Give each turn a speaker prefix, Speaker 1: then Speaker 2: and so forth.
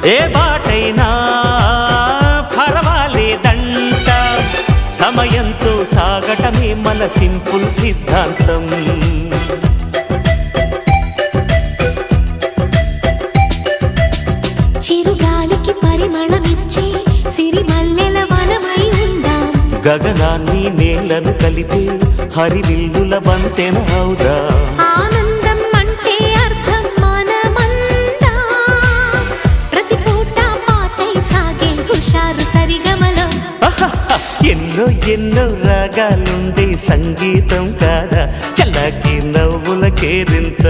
Speaker 1: ఏ బాటైనా పర్వాలేదంట, సమయంతో సాగటమే మన సింపుల్ సిద్ధాంతం.
Speaker 2: చిరుగాలికి పరిమళమిచ్చే సిరిమల్లెల వనమై ఉందాం,
Speaker 1: గగనాన్ని నేలను కలిపే హరివిల్లుల బంతెన అవుదాం.
Speaker 2: ఆనందం అంటే అర్థం మనమందా, ప్రతి పూట పాతై సాగే హుషారు సరిగమలో.
Speaker 1: ఎన్నో ఎన్నో రాగాలుండే సంగీతం కాదా, చల్లకి నవ్వుల కేరింత.